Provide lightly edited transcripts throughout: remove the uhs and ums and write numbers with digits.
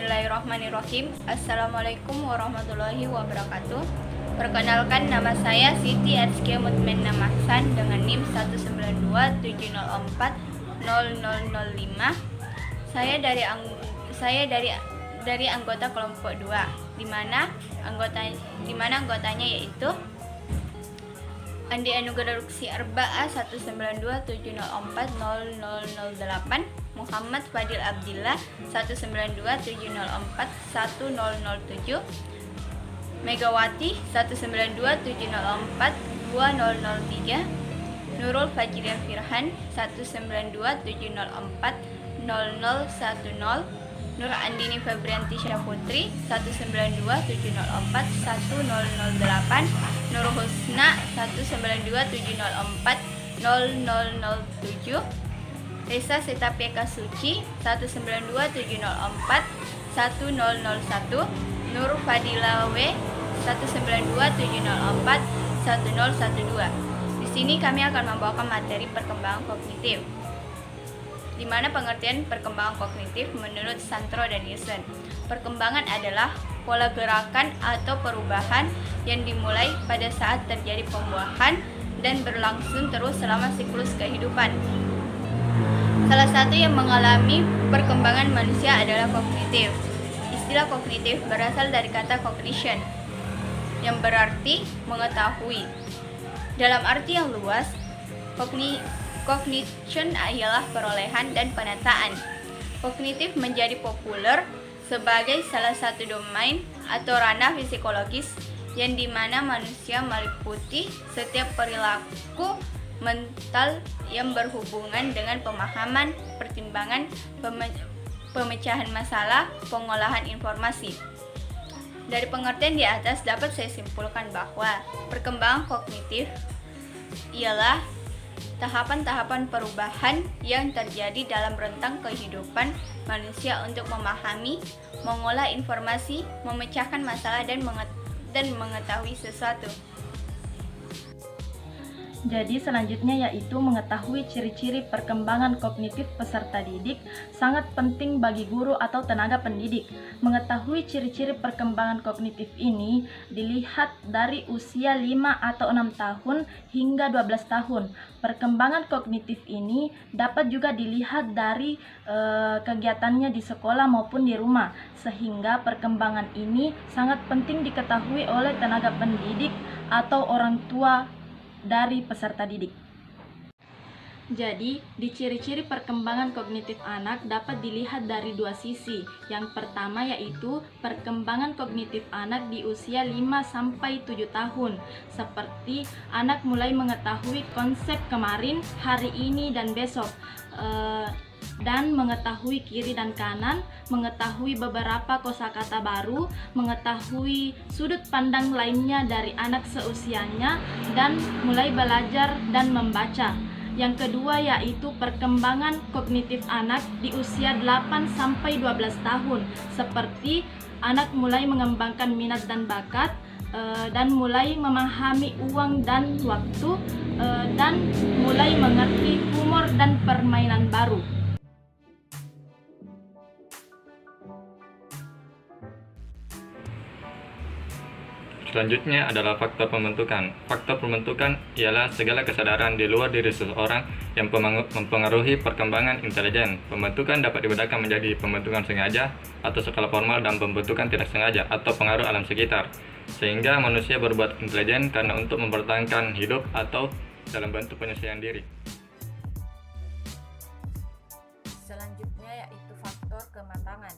Bismillahirrahmanirrahim. Assalamualaikum warahmatullahi wabarakatuh. Perkenalkan, nama saya Siti Arskia Mutmainah Mahsan dengan NIM 19270400005. Saya dari anggota kelompok 2, di mana anggotanya yaitu Andi Anugerah Ruksi Arba'ah 192704008, Muhammad Fadil Abdillah 19270410007, Megawati 19270420003, Nurul Fajrian Firhan 192704010, Nur Andini Febrianti Syafutri 19270410008, Nur Husna 19270400007, Risa Setapieka Suci 19270410001, Nur Fadila W 19270410012. Di sini kami akan membawakan materi perkembangan kognitif, di mana pengertian perkembangan kognitif menurut Santro dan Nielsen. Perkembangan adalah pola gerakan atau perubahan yang dimulai pada saat terjadi pembuahan dan berlangsung terus selama siklus kehidupan. Salah satu yang mengalami perkembangan manusia adalah kognitif. Istilah kognitif berasal dari kata cognition, yang berarti mengetahui. Dalam arti yang luas, cognition ialah perolehan dan penataan. Kognitif menjadi populer sebagai salah satu domain atau ranah psikologis yang dimana manusia meliputi setiap perilaku mental yang berhubungan dengan pemahaman, pertimbangan, pemecahan masalah, pengolahan informasi. Dari pengertian di atas dapat saya simpulkan bahwa perkembangan kognitif ialah tahapan-tahapan perubahan yang terjadi dalam rentang kehidupan manusia untuk memahami, mengolah informasi, memecahkan masalah dan mengetahui sesuatu. Jadi selanjutnya yaitu mengetahui ciri-ciri perkembangan kognitif peserta didik sangat penting bagi guru atau tenaga pendidik. Mengetahui ciri-ciri perkembangan kognitif ini dilihat dari usia 5 atau 6 tahun hingga 12 tahun. Perkembangan kognitif ini dapat juga dilihat dari kegiatannya di sekolah maupun di rumah, sehingga perkembangan ini sangat penting diketahui oleh tenaga pendidik atau orang tua dari peserta didik. Jadi, di ciri-ciri perkembangan kognitif anak dapat dilihat dari dua sisi. Yang pertama yaitu perkembangan kognitif anak di usia 5-7 tahun, seperti anak mulai mengetahui konsep kemarin, hari ini, dan besok, dan mengetahui kiri dan kanan, mengetahui beberapa kosakata baru, mengetahui sudut pandang lainnya dari anak seusianya, dan mulai belajar dan membaca. Yang kedua yaitu perkembangan kognitif anak di usia 8-12 tahun, seperti anak mulai mengembangkan minat dan bakat, dan mulai memahami uang dan waktu, dan mulai mengerti humor dan permainan baru. Selanjutnya adalah faktor pembentukan. Faktor pembentukan ialah segala kesadaran di luar diri seseorang yang mempengaruhi perkembangan intelijen. Pembentukan dapat dibedakan menjadi pembentukan sengaja atau skala formal dan pembentukan tidak sengaja atau pengaruh alam sekitar. Sehingga manusia berbuat intelijen karena untuk mempertahankan hidup atau dalam bentuk penyesuaian diri. Selanjutnya yaitu faktor kematangan.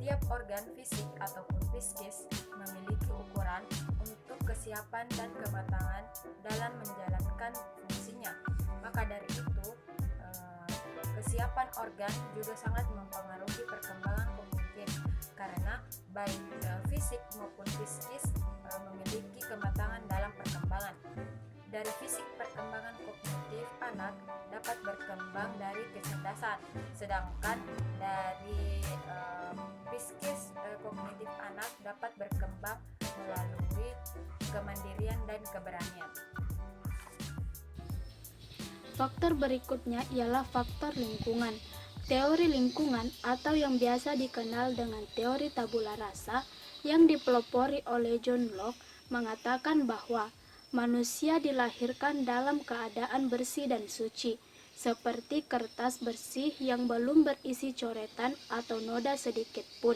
Tiap organ fisik ataupun psikis memiliki ukuran untuk kesiapan dan kematangan dalam menjalankan fungsinya. Maka dari itu, kesiapan organ juga sangat mempengaruhi perkembangan kognitif, karena baik fisik maupun psikis memiliki kematangan dalam perkembangan. Dari fisik, perkembangan kognitif anak dapat berkembang dari kecerdasan, sedangkan dari psikis kognitif anak dapat berkembang melalui kemandirian dan keberanian. Faktor berikutnya ialah faktor lingkungan. Teori lingkungan atau yang biasa dikenal dengan teori tabula rasa yang dipelopori oleh John Locke mengatakan bahwa manusia dilahirkan dalam keadaan bersih dan suci, seperti kertas bersih yang belum berisi coretan atau noda sedikit pun.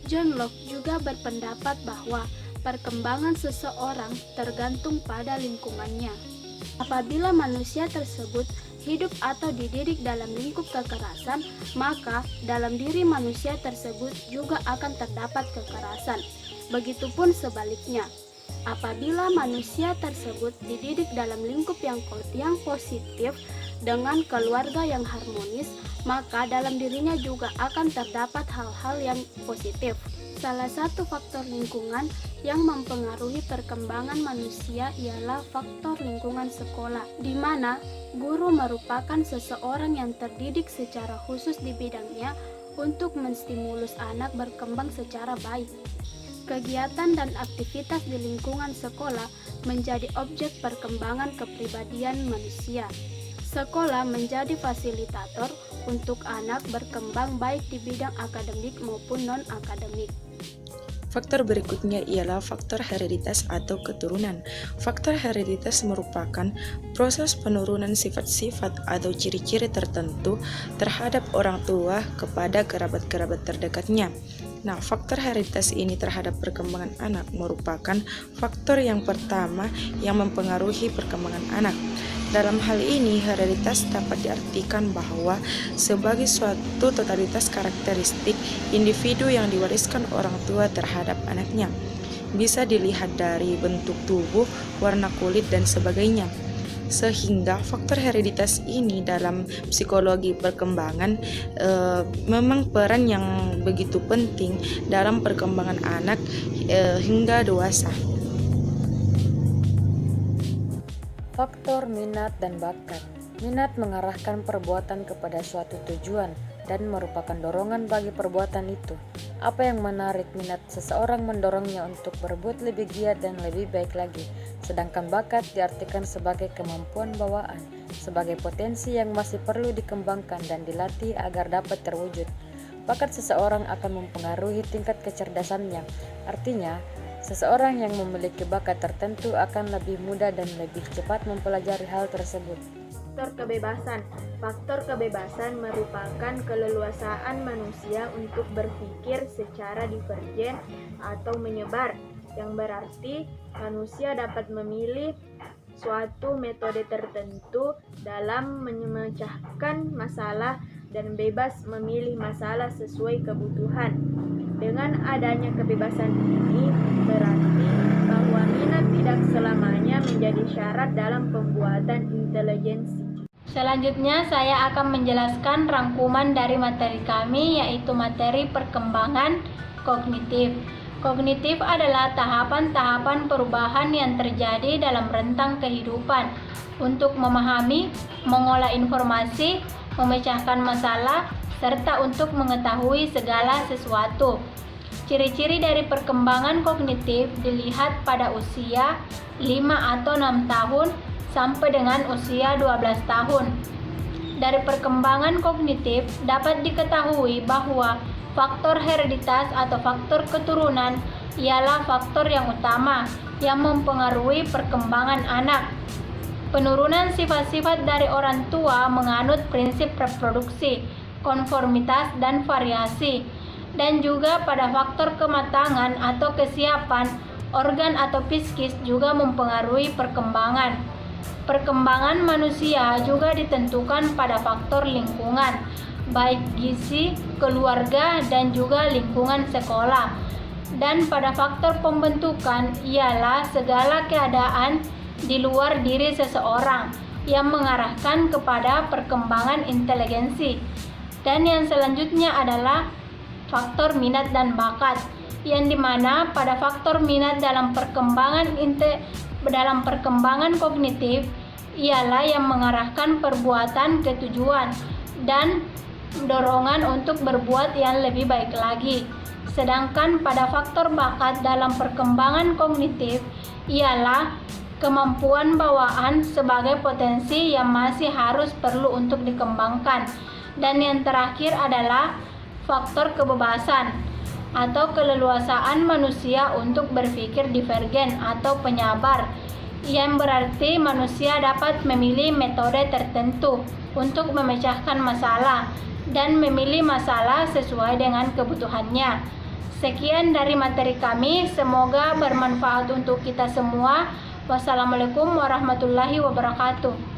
John Locke juga berpendapat bahwa perkembangan seseorang tergantung pada lingkungannya. Apabila manusia tersebut hidup atau dididik dalam lingkup kekerasan, maka dalam diri manusia tersebut juga akan terdapat kekerasan. Begitupun sebaliknya, apabila manusia tersebut dididik dalam lingkup yang positif dengan keluarga yang harmonis, maka dalam dirinya juga akan terdapat hal-hal yang positif. Salah satu faktor lingkungan yang mempengaruhi perkembangan manusia ialah faktor lingkungan sekolah, di mana guru merupakan seseorang yang terdidik secara khusus di bidangnya untuk menstimulus anak berkembang secara baik. Kegiatan dan aktivitas di lingkungan sekolah menjadi objek perkembangan kepribadian manusia. Sekolah menjadi fasilitator untuk anak berkembang baik di bidang akademik maupun non-akademik. Faktor berikutnya ialah faktor hereditas atau keturunan. Faktor hereditas merupakan proses penurunan sifat-sifat atau ciri-ciri tertentu terhadap orang tua kepada kerabat-kerabat terdekatnya. Nah, faktor hereditas ini terhadap perkembangan anak merupakan faktor yang pertama yang mempengaruhi perkembangan anak. Dalam hal ini, hereditas dapat diartikan bahwa sebagai suatu totalitas karakteristik individu yang diwariskan orang tua terhadap anaknya. Bisa dilihat dari bentuk tubuh, warna kulit, dan sebagainya. Sehingga faktor hereditas ini dalam psikologi perkembangan memang peran yang begitu penting dalam perkembangan anak hingga dewasa. Faktor minat dan bakat. Minat mengarahkan perbuatan kepada suatu tujuan dan merupakan dorongan bagi perbuatan itu. Apa yang menarik minat seseorang mendorongnya untuk berbuat lebih giat dan lebih baik lagi. Sedangkan bakat diartikan sebagai kemampuan bawaan, sebagai potensi yang masih perlu dikembangkan dan dilatih agar dapat terwujud. Bakat seseorang akan mempengaruhi tingkat kecerdasannya. Artinya, seseorang yang memiliki bakat tertentu akan lebih mudah dan lebih cepat mempelajari hal tersebut. Faktor kebebasan. Faktor kebebasan merupakan keleluasaan manusia untuk berpikir secara divergen atau menyebar, yang berarti manusia dapat memilih suatu metode tertentu dalam memecahkan masalah dan bebas memilih masalah sesuai kebutuhan. Dengan adanya kebebasan ini berarti bahwa minat tidak selamanya menjadi syarat dalam pembuatan intelijensi. Selanjutnya saya akan menjelaskan rangkuman dari materi kami, yaitu materi perkembangan kognitif. Kognitif adalah tahapan-tahapan perubahan yang terjadi dalam rentang kehidupan untuk memahami, mengolah informasi, memecahkan masalah, serta untuk mengetahui segala sesuatu. Ciri-ciri dari perkembangan kognitif dilihat pada usia 5 atau 6 tahun sampai dengan usia 12 tahun. Dari perkembangan kognitif dapat diketahui bahwa faktor hereditas atau faktor keturunan ialah faktor yang utama yang mempengaruhi perkembangan anak. Penurunan sifat-sifat dari orang tua menganut prinsip reproduksi, konformitas, dan variasi, dan juga pada faktor kematangan atau kesiapan organ atau psikis juga mempengaruhi perkembangan. Perkembangan manusia juga ditentukan pada faktor lingkungan, baik gizi, keluarga, dan juga lingkungan sekolah. Dan pada faktor pembentukan ialah segala keadaan di luar diri seseorang yang mengarahkan kepada perkembangan inteligensi. Dan yang selanjutnya adalah faktor minat dan bakat, yang dimana pada faktor minat dalam perkembangan kognitif ialah yang mengarahkan perbuatan ke tujuan dan dorongan untuk berbuat yang lebih baik lagi. Sedangkan pada faktor bakat dalam perkembangan kognitif ialah kemampuan bawaan sebagai potensi yang masih harus perlu untuk dikembangkan. Dan yang terakhir adalah faktor kebebasan atau keleluasaan manusia untuk berpikir divergen atau penyabar, yang berarti manusia dapat memilih metode tertentu untuk memecahkan masalah dan memilih masalah sesuai dengan kebutuhannya. Sekian dari materi kami, semoga bermanfaat untuk kita semua. Wassalamualaikum warahmatullahi wabarakatuh.